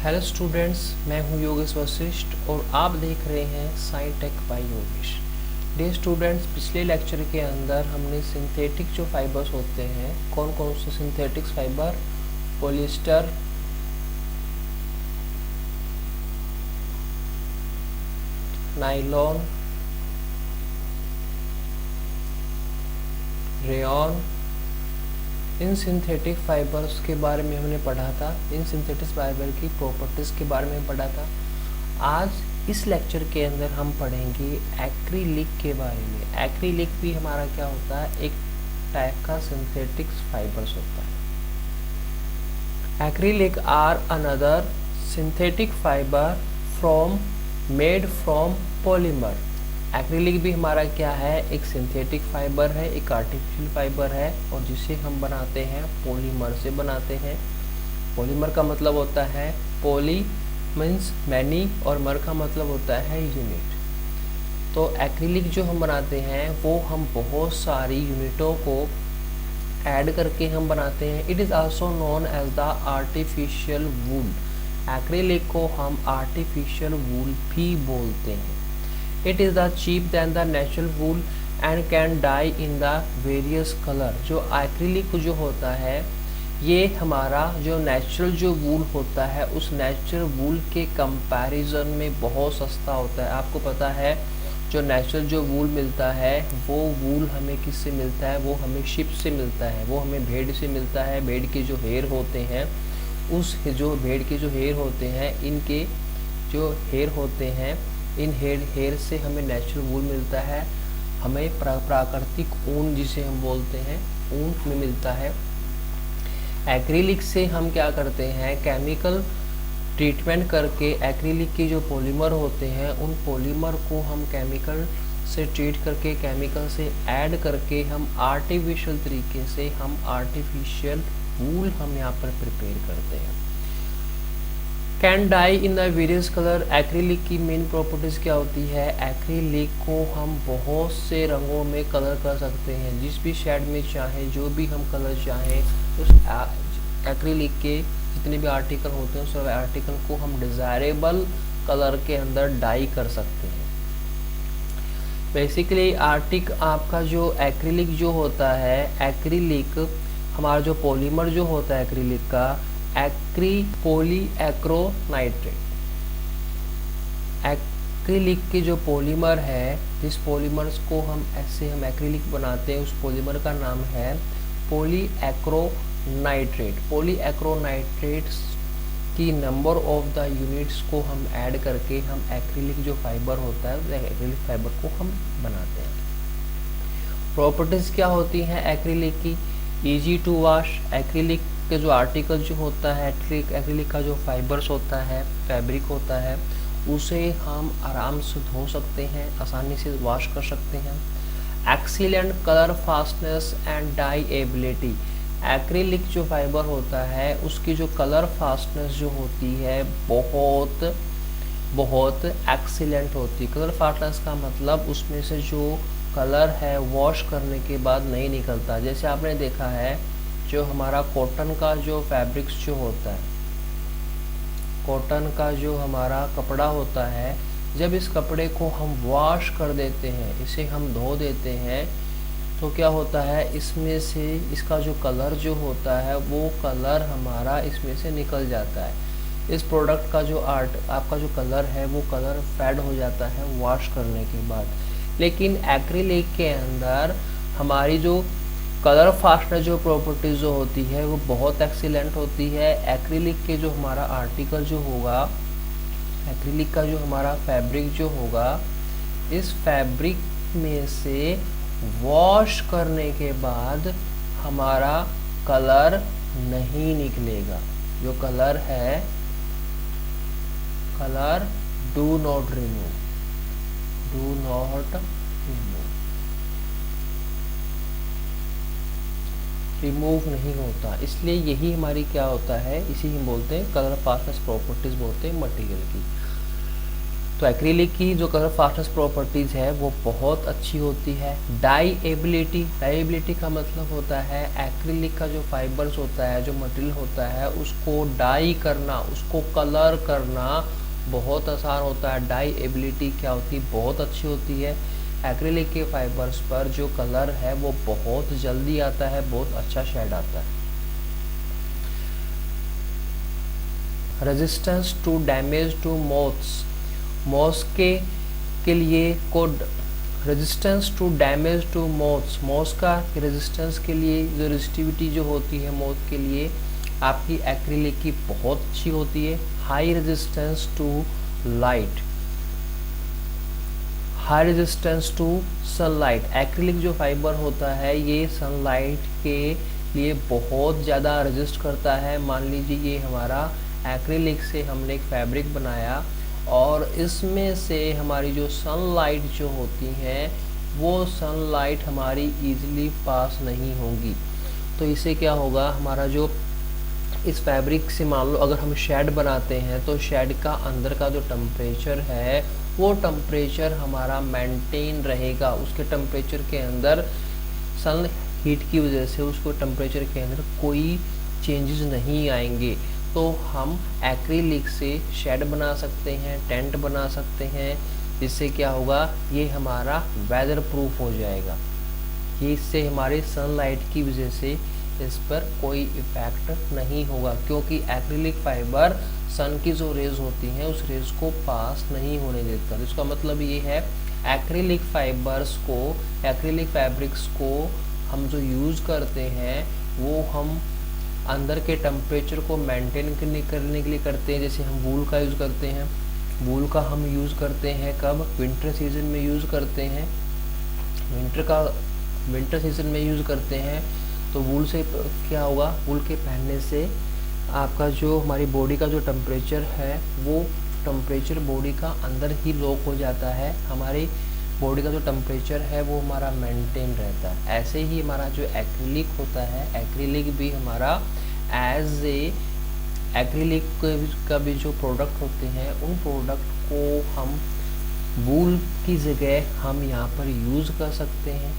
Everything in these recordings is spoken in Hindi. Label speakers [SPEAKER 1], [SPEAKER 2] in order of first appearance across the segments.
[SPEAKER 1] हेलो स्टूडेंट्स, मैं हूं योगेश वशिष्ठ और आप देख रहे हैं science tech by Yogesh. Dear students, पिछले लेक्चर के अंदर हमने सिंथेटिक जो फाइबर्स होते हैं, कौन कौन से synthetic fibre, polyester, nylon, rayon, इन सिंथेटिक फाइबर्स के बारे में हमने पढ़ा था। इन सिंथेटिक फाइबर की प्रॉपर्टीज़ के बारे में पढ़ा था। आज इस लेक्चर के अंदर हम पढ़ेंगे एक्रिलिक के बारे में। एक्रिलिक भी हमारा क्या होता है, एक टाइप का सिंथेटिक फाइबर्स होता है। Acrylic are another synthetic fibre made from polymer. Acrylic भी हमारा क्या है, एक सिंथेटिक फाइबर है, एक आर्टिफिशियल फाइबर है और जिसे हम बनाते हैं पॉलीमर से बनाते हैं। पॉलीमर का मतलब होता है, पॉली मीन्स मैनी और मर का मतलब होता है यूनिट। तो एक्रिलिक जो हम बनाते हैं वो हम बहुत सारी यूनिटों को ऐड करके हम बनाते हैं। It is also known as the artificial wool. Acrylic को हम आर्टिफिशियल वूल भी बोलते हैं। It is the cheap than the natural wool and can dye in the various color। जो एक्रिलिक जो होता है ये हमारा जो नेचुरल जो वूल होता है उस नेचुरल वूल के कंपैरिजन में बहुत सस्ता होता है। आपको पता है जो नेचुरल जो वूल मिलता है वो वूल हमें किससे मिलता है, वो हमें शिप से मिलता है, वो हमें भेड़ से मिलता है। भेड़ के जो हेयर होते हैं, उस जो भेड़ के जो हेयर होते हैं, इनके जो हेयर होते हैं, इन हेयर से हमें नेचुरल वूल मिलता है। हमें प्राकृतिक ऊन जिसे हम बोलते हैं ऊन में मिलता है। एक्रिलिक से हम क्या करते हैं, केमिकल ट्रीटमेंट करके एक्रिलिक के जो पॉलीमर होते हैं उन पॉलीमर को हम केमिकल से ट्रीट करके, केमिकल से ऐड करके हम आर्टिफिशियल तरीके से हम आर्टिफिशियल वूल हम यहाँ पर प्रिपेयर करते हैं। Can dye in the various colour. Acrylic की मेन प्रॉपर्टीज़ क्या होती है, एक्रिलिक को हम बहुत से रंगों में कलर कर सकते हैं। जिस भी शेड में चाहें, जो भी हम कलर चाहें, उस एक्रिलिक के जितने भी आर्टिकल होते हैं उस आर्टिकल को हम डिज़ायरेबल कलर के अंदर डाई कर सकते हैं। बेसिकली आपका जो एक्रिलिक जो होता है, एक्रिलिक हमारा जो पॉलीमर जो होता है एक्रिलिक का, पॉलीएक्रोनाइट्रेट। एक्रिलिक के जो पॉलीमर है, जिस पॉलीमर्स को हम एक्रिलिक बनाते हैं, उस पॉलीमर का नाम है पॉलीएक्रोनाइट्रेट। पॉलीएक्रोनाइट्रेट्स की नंबर ऑफ द यूनिट्स को हम ऐड करके हम एक्रिलिक जो फाइबर होता है उस एक्रिलिक फाइबर को हम बनाते हैं। प्रॉपर्टीज़ क्या होती हैं एक्रिलिक की, ईजी टू वॉश। एक्रिलिक के जो आर्टिकल जो होता है, एक्रिलिक का जो फाइबर्स होता है, फैब्रिक होता है, उसे हम आराम से धो सकते हैं, आसानी से वॉश कर सकते हैं। Excellent colour fastness and dye ability. Acrylic जो फाइबर होता है उसकी जो कलर फास्टनेस जो होती है बहुत एक्सीलेंट होती है। कलर फास्टनेस का मतलब उसमें से जो कलर है वॉश करने के बाद नहीं निकलता। जैसे आपने देखा है जो हमारा कॉटन का जो फैब्रिक्स जो होता है, कॉटन का जो हमारा कपड़ा होता है, जब इस कपड़े को हम वॉश कर देते हैं, इसे हम धो देते हैं, तो क्या होता है, इसमें से इसका जो कलर जो होता है वो कलर हमारा इसमें से निकल जाता है। इस प्रोडक्ट का जो आपका जो कलर है वो कलर फेड हो जाता है वॉश करने के बाद। लेकिन एक्रिलिक के अंदर हमारी जो कलर फास्टनेस जो प्रॉपर्टीज जो होती है वो बहुत एक्सीलेंट होती है। एक्रिलिक के जो हमारा आर्टिकल जो होगा, एक्रिलिक का जो हमारा फैब्रिक जो होगा, इस फैब्रिक में से वॉश करने के बाद हमारा कलर नहीं निकलेगा। जो कलर है, colour do not remove, do not remove नहीं होता। इसलिए यही हमारी क्या होता है, इसी हम बोलते हैं कलर फास्टनेस प्रॉपर्टीज बोलते हैं मटेरियल की। तो एक्रिलिक की जो कलर फास्टनेस प्रॉपर्टीज़ है वो बहुत अच्छी होती है। डाईएबिलिटी, डाईएबिलिटी का मतलब होता है एक्रिलिक का जो फाइबर्स होता है, जो मटेरियल होता है, उसको डाई करना, उसको कलर करना बहुत आसान होता है। डाईएबिलिटी क्या होती है, बहुत अच्छी होती है। एक्रिलिक के फाइबर्स पर जो कलर है वो बहुत जल्दी आता है, बहुत अच्छा शेड आता है। Resistance to damage to moths, moths के लिए code resistance to damage to moths, moths का रेजिस्टेंस के लिए जो रेजिस्टिविटी जो होती है मॉस के लिए आपकी एक्रिलिक की बहुत अच्छी होती है। High resistance to light, high resistance to sunlight, acrylic जो फाइबर होता है ये सनलाइट के लिए बहुत ज़्यादा रेजिस्ट करता है। मान लीजिए ये हमारा एक्रिलिक से हमने एक फैब्रिक बनाया और इसमें से हमारी जो सनलाइट जो होती हैं वो सनलाइट हमारी इजीली पास नहीं होगी। तो इससे क्या होगा, हमारा जो इस फैब्रिक से मान लो अगर हम शेड बनाते हैं तो शेड का अंदर का जो टेम्परेचर है वो टेम्परेचर हमारा मेंटेन रहेगा। उसके टेम्परेचर के अंदर सन हीट की वजह से उसको टेम्परेचर के अंदर कोई चेंजेस नहीं आएंगे। तो हम एक्रिलिक से शेड बना सकते हैं, टेंट बना सकते हैं, जिससे क्या होगा, ये हमारा वेदर प्रूफ हो जाएगा। ये इससे हमारे सनलाइट की वजह से इस पर कोई इफेक्ट नहीं होगा, क्योंकि एक्रिलिक फाइबर सन की जो रेज होती हैं उस रेज को पास नहीं होने देता। इसका मतलब ये है एक्रिलिक फाइबर्स को, एक्रिलिक फैब्रिक्स को हम जो यूज़ करते हैं वो हम अंदर के टेम्परेचर को मेंटेन करने के लिए करते हैं। जैसे हम वूल का यूज़ करते हैं, वूल का हम यूज़ करते हैं कब, विंटर सीजन में यूज़ करते हैं, विंटर सीजन में यूज़ करते हैं। तो वूल से क्या होगा, वूल के पहनने से आपका जो हमारी बॉडी का जो टेम्परेचर है वो टेम्परेचर बॉडी का अंदर ही लॉक हो जाता है। हमारी बॉडी का जो टेम्परेचर है वो हमारा मेंटेन रहता है। ऐसे ही हमारा जो एक्रिलिक होता है, एक्रिलिक भी हमारा एज ए एक्रिलिक का भी जो प्रोडक्ट होते हैं उन प्रोडक्ट को हम वूल की जगह हम यहाँ पर यूज़ कर सकते हैं।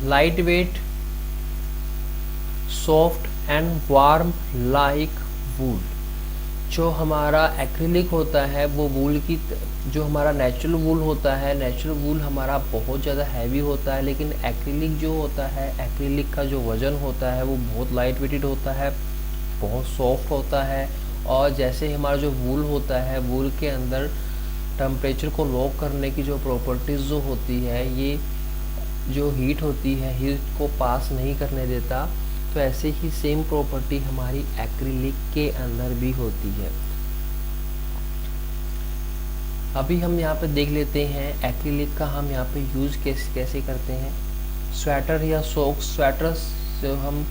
[SPEAKER 1] Light weight, soft and warm like wool, जो हमारा एक्रिलिक होता है वो वूल की, जो हमारा नेचुरल वूल होता है, नेचुरल वूल हमारा बहुत ज़्यादा हैवी होता है, लेकिन एक्रिलिक जो होता है, एक्रिलिक का जो वज़न होता है वो बहुत लाइट वेटेड होता है, बहुत सॉफ्ट होता है। और जैसे हमारा जो वूल होता है, वूल के अंदर टेम्परेचर को लॉक करने की जो प्रॉपर्टीज़ जो होती है, ये जो हीट होती है हीट को पास नहीं करने देता। तो ऐसे ही सेम प्रॉपर्टी हमारी एक्रिलिक के अंदर भी होती है। अभी हम यहाँ पे देख लेते हैं एक्रिलिक का हम यहाँ पे यूज़ कैसे करते हैं। स्वेटर या सॉक्स, स्वेटर्स जो हम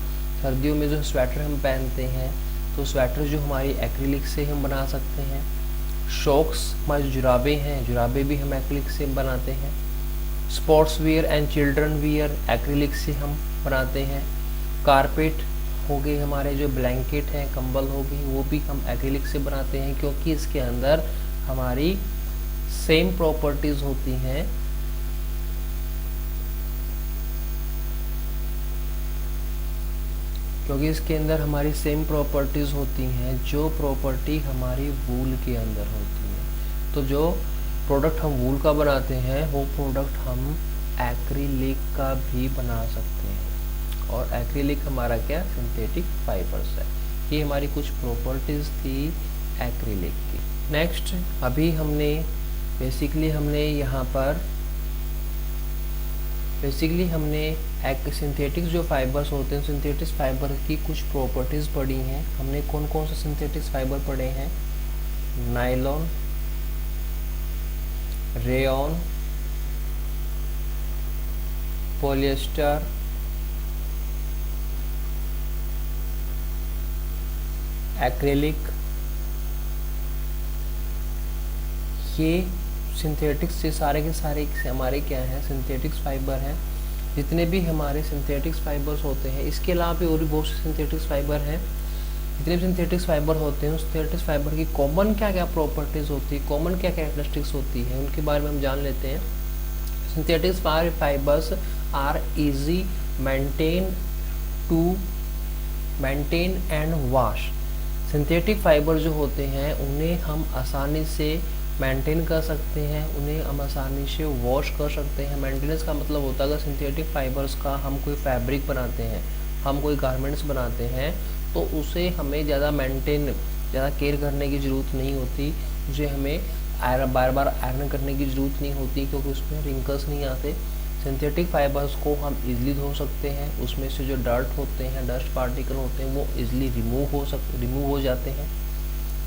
[SPEAKER 1] सर्दियों में जो स्वेटर हम पहनते हैं तो स्वेटर जो हमारी एक्रिलिक से हम बना सकते हैं। शॉक्स हमारी जुराबें हैं, जुराबें भी हम एक्रिलिक से बनाते हैं। Sports wear and children wear acrylic से हम बनाते हैं। कारपेट हो गए, हमारे जो ब्लैंकेट हैं, कंबल हो गई, वो भी हम एक्रिलिक से बनाते हैं, क्योंकि इसके अंदर हमारी सेम प्रॉपर्टीज होती हैं। क्योंकि इसके अंदर हमारी सेम प्रॉपर्टीज होती हैं जो प्रॉपर्टी हमारी वूल के अंदर होती है। तो जो प्रोडक्ट हम वूल का बनाते हैं वो प्रोडक्ट हम एक्रिलिक का भी बना सकते हैं। और एक्रिलिक हमारा क्या, सिंथेटिक फाइबर्स है। ये हमारी कुछ प्रॉपर्टीज थी एक्रिलिक की। नेक्स्ट अभी हमने बेसिकली एक सिंथेटिक जो फाइबर्स होते हैं, सिंथेटिक फाइबर की कुछ प्रॉपर्टीज़ पढ़ी हैं। हमने कौन कौन से सिंथेटिक फाइबर पढ़े हैं, नायलॉन, रेयॉन, पॉलिएस्टर, एक्रिलिक। ये सिंथेटिक्स से सारे के सारे हमारे क्या हैं, सिंथेटिक्स फाइबर हैं। जितने भी हमारे सिंथेटिक्स फाइबर्स होते हैं, इसके अलावा भी और भी बहुत से सिंथेटिक्स फाइबर हैं जितने भी सिंथेटिक्स फाइबर होते हैं उस सिंथेटिक्स फाइबर की कॉमन क्या क्या प्रॉपर्टीज़ होती है, कॉमन क्या कैरेक्टरिस्टिक्स होती है, उनके बारे में हम जान लेते हैं। Synthetics fibres are easy maintain and wash. Synthetic fibre जो होते हैं उन्हें हम आसानी से मेंटेन कर सकते हैं, उन्हें हम आसानी से वॉश कर सकते हैं। मेंटेनेंस का मतलब होता है अगर सिंथेटिक फाइबर्स का हम कोई फैब्रिक बनाते हैं, हम कोई गारमेंट्स बनाते हैं, तो उसे हमें ज़्यादा केयर करने की ज़रूरत नहीं होती, उसे हमें बार बार आयरन करने की ज़रूरत नहीं होती, क्योंकि उसमें रिंकल्स नहीं आते। सिंथेटिक फाइबर्स को हम इजीली धो सकते हैं, उसमें से जो डर्ट होते हैं, डस्ट पार्टिकल होते हैं, वो इजीली रिमूव हो जाते हैं।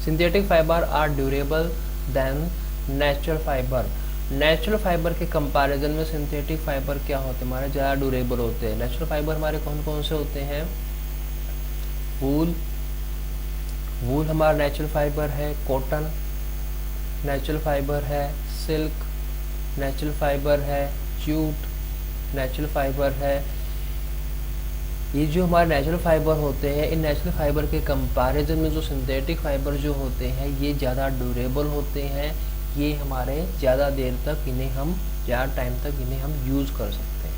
[SPEAKER 1] Synthetic fibre are durable than natural fibre. Natural fibre के कंपैरिजन में सिंथेटिक फाइबर क्या होते हैं, हमारे ज़्यादा ड्यूरेबल होते हैं। नेचुरल फाइबर हमारे कौन कौन से होते हैं? वूल हमारा नेचुरल फाइबर है, कॉटन नेचुरल फाइबर है, सिल्क नेचुरल फाइबर है, जूट नेचुरल फाइबर है। ये जो हमारे नेचुरल फाइबर होते हैं, इन नेचुरल फाइबर के कंपैरिजन में जो सिंथेटिक फाइबर जो होते हैं ये ज़्यादा ड्यूरेबल होते हैं, ये हमारे ज़्यादा टाइम तक इन्हें हम यूज़ कर सकते हैं।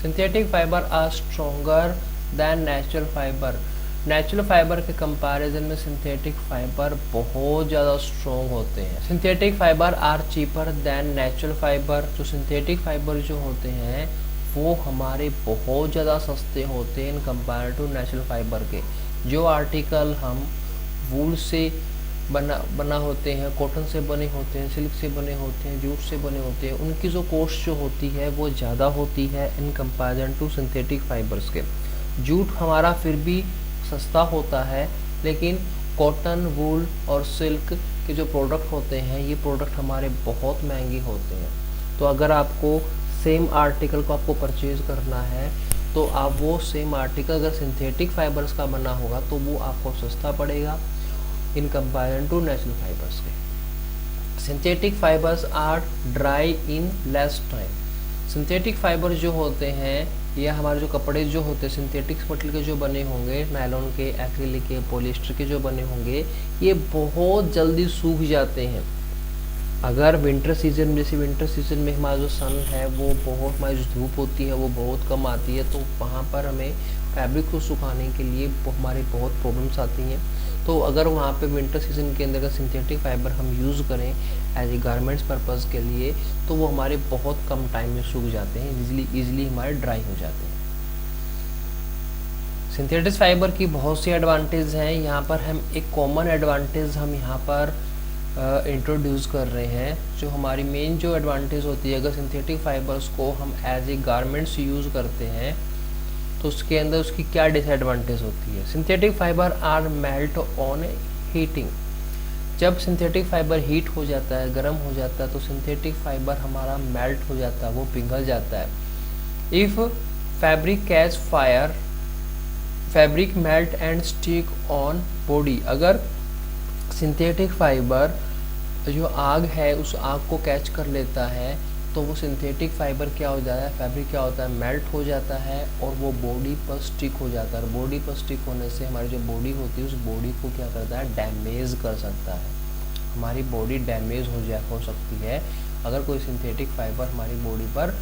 [SPEAKER 1] Synthetic fibre are stronger than natural fibre. Natural fibre के कंपैरिजन में सिंथेटिक फाइबर बहुत ज़्यादा स्ट्रॉन्ग होते हैं। Synthetic fibre are cheaper than natural fibre. जो सिंथेटिक फाइबर जो होते हैं वो हमारे बहुत ज़्यादा सस्ते होते हैं in compare to natural fibre के। जो आर्टिकल हम वूल से बना होते हैं, कॉटन से बने होते हैं, सिल्क से बने होते हैं, जूट से बने होते हैं, उनकी जो कॉस्ट जो होती है वो ज़्यादा होती है in comparison to synthetic fibres के। जूट हमारा फिर भी सस्ता होता है, लेकिन कॉटन, वूल और सिल्क के जो प्रोडक्ट होते हैं ये प्रोडक्ट हमारे बहुत महंगे होते हैं। तो अगर आपको सेम आर्टिकल को आपको परचेज करना है तो आप वो सेम आर्टिकल अगर सिंथेटिक फाइबर्स का बना होगा तो वो आपको सस्ता पड़ेगा in comparison to natural fibres के। Synthetic fibres are dry in less time. Synthetic fibre जो होते हैं या हमारे जो कपड़े जो होते हैं सिंथेटिक मटेरियल के जो बने होंगे, नायलॉन के, एक्रिलिक के, पॉलिएस्टर के जो बने होंगे, ये बहुत जल्दी सूख जाते हैं। अगर विंटर सीजन में हमारा जो सन है वो बहुत, हमारी जो धूप होती है वो बहुत कम आती है, तो वहाँ पर हमें फैब्रिक को सुखाने के लिए हमारी बहुत प्रॉब्लम्स आती हैं। तो अगर वहाँ पे विंटर सीजन के अंदर सिंथेटिक फाइबर हम यूज़ करें एज ए गारमेंट्स पर्पज़ के लिए तो वो हमारे बहुत कम टाइम में सूख जाते हैं, ईजिली हमारे ड्राई हो जाते हैं। सिंथेटिक फाइबर की बहुत सी एडवांटेज हैं। यहाँ पर हम एक कॉमन एडवांटेज हम यहाँ पर इंट्रोड्यूस कर रहे हैं। जो हमारी मेन जो एडवांटेज होती है, अगर सिंथेटिक फाइबर्स को हम एज ए गारमेंट्स यूज़ करते हैं तो उसके अंदर उसकी क्या डिसएडवांटेज होती है। Synthetic fibre are melt on heating. जब सिंथेटिक फाइबर हीट हो जाता है, गर्म हो जाता है, तो सिंथेटिक फाइबर हमारा मेल्ट हो जाता है, वो पिघल जाता है। If fabric catch fire, fabric melt and stick on body. अगर सिंथेटिक फाइबर जो आग है उस आग को कैच कर लेता है तो वो सिंथेटिक फाइबर क्या हो जाता है, फैब्रिक क्या होता है, मेल्ट हो जाता है और वो बॉडी पर स्टिक हो जाता है। बॉडी पर स्टिक होने से हमारी जो बॉडी होती है उस बॉडी को क्या करता है, डैमेज कर सकता है। हमारी बॉडी डैमेज हो सकती है अगर कोई सिंथेटिक फाइबर हमारी बॉडी पर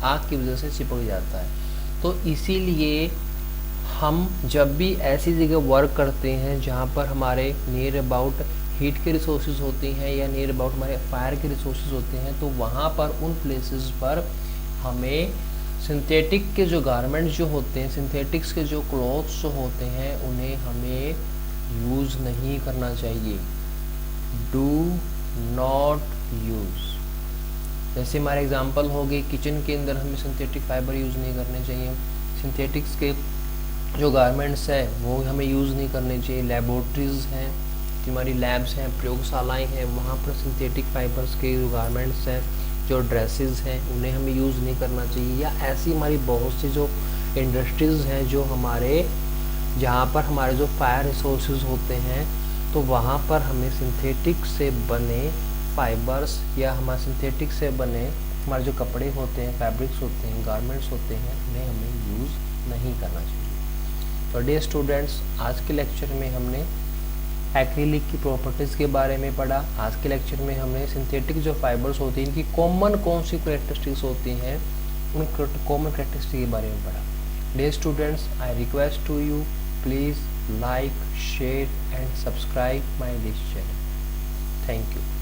[SPEAKER 1] आग की वजह से चिपक जाता है। तो इसीलिए हम जब भी ऐसी जगह वर्क करते हैं जहाँ पर हमारे नियर अबाउट हीट के रिसोर्सेज होती हैं या नियर अबाउट हमारे फायर के रिसोर्सेज होते हैं, तो वहाँ पर उन प्लेसेस पर हमें सिंथेटिक के जो गारमेंट्स जो होते हैं, सिंथेटिक्स के जो क्लॉथ्स जो होते हैं, उन्हें हमें यूज़ नहीं करना चाहिए। Do not use. जैसे हमारे एग्जांपल हो गए, किचन के अंदर हमें सिंथेटिक फाइबर यूज़ नहीं करने चाहिए। सिंथेटिक्स के जो गारमेंट्स है वो हमें यूज़ नहीं करने चाहिए। लेबोरेटरीज़ हैं, हमारी लैब्स हैं, प्रयोगशालाएं हैं, वहाँ पर सिंथेटिक फाइबर्स के जो गारमेंट्स हैं, जो ड्रेसेस हैं, उन्हें हमें यूज़ नहीं करना चाहिए। या ऐसी हमारी बहुत सी जो इंडस्ट्रीज़ हैं जो जहाँ पर हमारे जो फायर रिसोर्सेज होते हैं, तो वहाँ पर हमें सिंथेटिक से बने फाइबर्स या हमारे सिंथेटिक से बने हमारे जो कपड़े होते हैं, फैब्रिक्स होते हैं, गारमेंट्स होते हैं, उन्हें हमें यूज़ नहीं करना चाहिए। तो डियर स्टूडेंट्स, आज के लेक्चर में हमने एक्रिलिक की प्रॉपर्टीज़ के बारे में पढ़ा। आज के लेक्चर में हमने सिंथेटिक जो फाइबर्स होती हैं इनकी कॉमन कौन सी कैरेक्टरिस्टिक्स होती हैं, उन कॉमन कैरेक्टरिस्टिक के बारे में पढ़ा। Dear students, I request to you, please like, share and subscribe my this channel. Thank you.